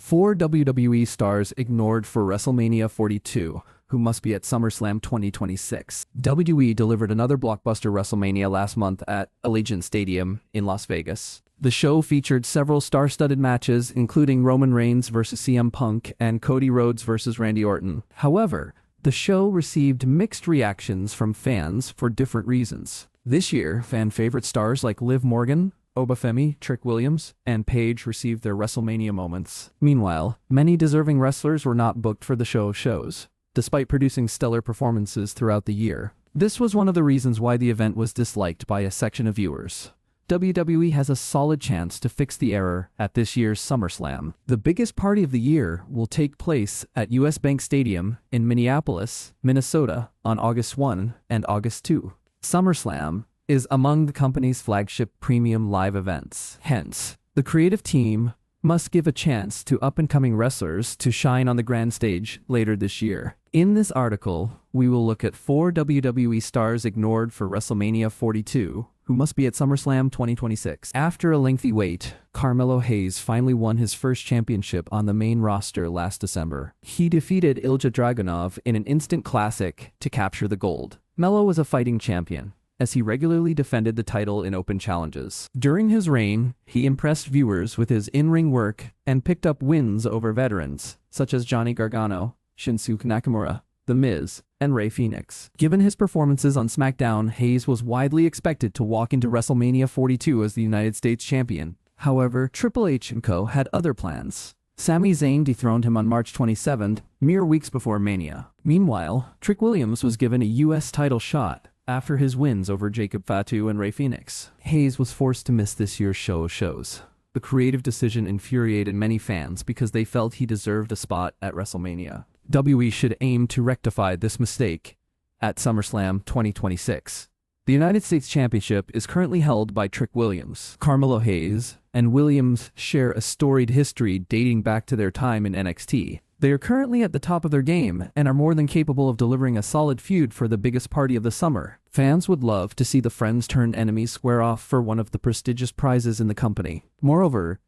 Four WWE stars ignored for WrestleMania 42, who must be at SummerSlam 2026. WWE delivered another blockbuster WrestleMania last month at Allegiant Stadium in Las Vegas. The show featured several star-studded matches, including Roman Reigns vs. CM Punk and Cody Rhodes vs. Randy Orton. However, the show received mixed reactions from fans for different reasons. This year, fan favorite stars like Liv Morgan, Obafemi, Trick Williams, and Paige received their WrestleMania moments. Meanwhile, many deserving wrestlers were not booked for the show of shows, despite producing stellar performances throughout the year. This was one of the reasons why the event was disliked by a section of viewers. WWE has a solid chance to fix the error at this year's SummerSlam. The biggest party of the year will take place at US Bank Stadium in Minneapolis, Minnesota on August 1 and August 2. SummerSlam is among the company's flagship premium live events. Hence, the creative team must give a chance to up-and-coming wrestlers to shine on the grand stage later this year. In this article, we will look at 4 WWE stars ignored for WrestleMania 42, who must be at SummerSlam 2026. After a lengthy wait, Carmelo Hayes finally won his first championship on the main roster last December. He defeated Ilja Dragunov in an instant classic to capture the gold. Melo was a fighting champion, as he regularly defended the title in open challenges. During his reign, he impressed viewers with his in-ring work and picked up wins over veterans, such as Johnny Gargano, Shinsuke Nakamura, The Miz, and Rey Fenix. Given his performances on SmackDown, Hayes was widely expected to walk into WrestleMania 42 as the United States Champion. However, Triple H & Co. had other plans. Sami Zayn dethroned him on March 27th, mere weeks before Mania. Meanwhile, Trick Williams was given a US title shot after his wins over Jacob Fatu and Rey Fenix. Hayes was forced to miss this year's show of shows. The creative decision infuriated many fans because they felt he deserved a spot at WrestleMania. WWE should aim to rectify this mistake at SummerSlam 2026. The United States Championship is currently held by Trick Williams. Carmelo Hayes and Williams share a storied history dating back to their time in NXT. They are currently at the top of their game and are more than capable of delivering a solid feud for the biggest party of the summer. Fans would love to see the friends-turned-enemies square off for one of the prestigious prizes in the company. Moreover,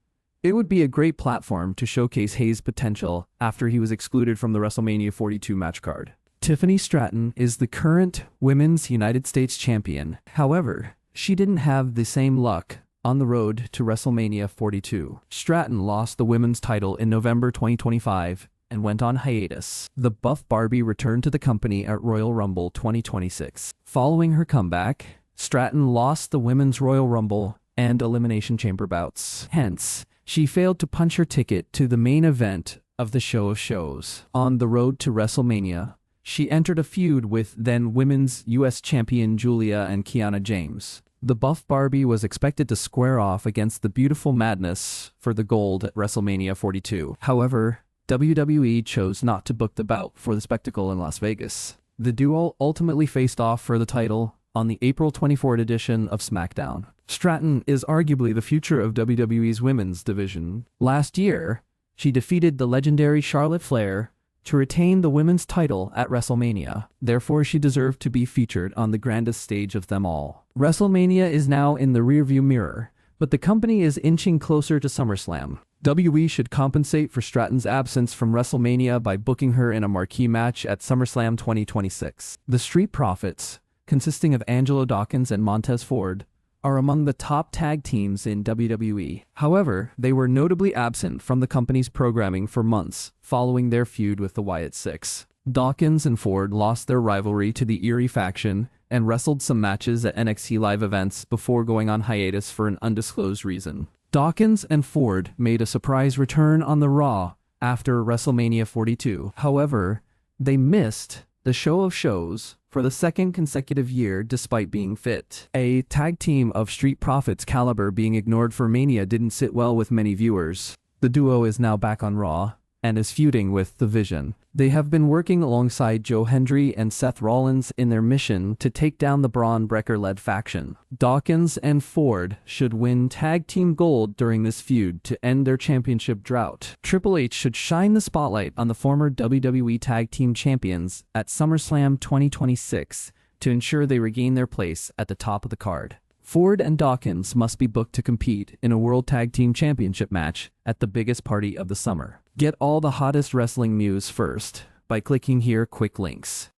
it would be a great platform to showcase Hayes' potential after he was excluded from the WrestleMania 42 match card. Tiffany Stratton is the current Women's United States Champion. However, she didn't have the same luck on the road to WrestleMania 42. Stratton lost the women's title in November 2025 and went on hiatus. The Buff Barbie returned to the company at Royal Rumble 2026. Following her comeback, Stratton lost the Women's Royal Rumble and Elimination Chamber bouts. Hence, she failed to punch her ticket to the main event of the show of shows. On the road to WrestleMania, she entered a feud with then Women's US Champion Julia and Kiana James. The Buff Barbie was expected to square off against the Beautiful Madness for the gold at WrestleMania 42. However, WWE chose not to book the bout for the spectacle in Las Vegas. The duo ultimately faced off for the title on the April 24th edition of SmackDown. Stratton is arguably the future of WWE's women's division. Last year, she defeated the legendary Charlotte Flair to retain the women's title at WrestleMania. Therefore, she deserved to be featured on the grandest stage of them all. WrestleMania is now in the rearview mirror, but the company is inching closer to SummerSlam. WWE should compensate for Stratton's absence from WrestleMania by booking her in a marquee match at SummerSlam 2026. The Street Profits, consisting of Angelo Dawkins and Montez Ford, are among the top tag teams in WWE. However, they were notably absent from the company's programming for months following their feud with the Wyatt Six. Dawkins and Ford lost their rivalry to the Eerie faction and wrestled some matches at NXT live events before going on hiatus for an undisclosed reason. Dawkins and Ford made a surprise return on the Raw after WrestleMania 42. However, they missed the show of shows for the second consecutive year despite being fit. A tag team of Street Profits caliber being ignored for Mania didn't sit well with many viewers. The duo is now back on Raw and is feuding with The Vision. They have been working alongside Joe Hendry and Seth Rollins in their mission to take down the Braun Breaker-led faction. Dawkins and Ford should win tag team gold during this feud to end their championship drought. Triple H should shine the spotlight on the former WWE Tag Team Champions at SummerSlam 2026 to ensure they regain their place at the top of the card. Ford and Dawkins must be booked to compete in a World Tag Team Championship match at the biggest party of the summer. Get all the hottest wrestling news first by clicking here quick links.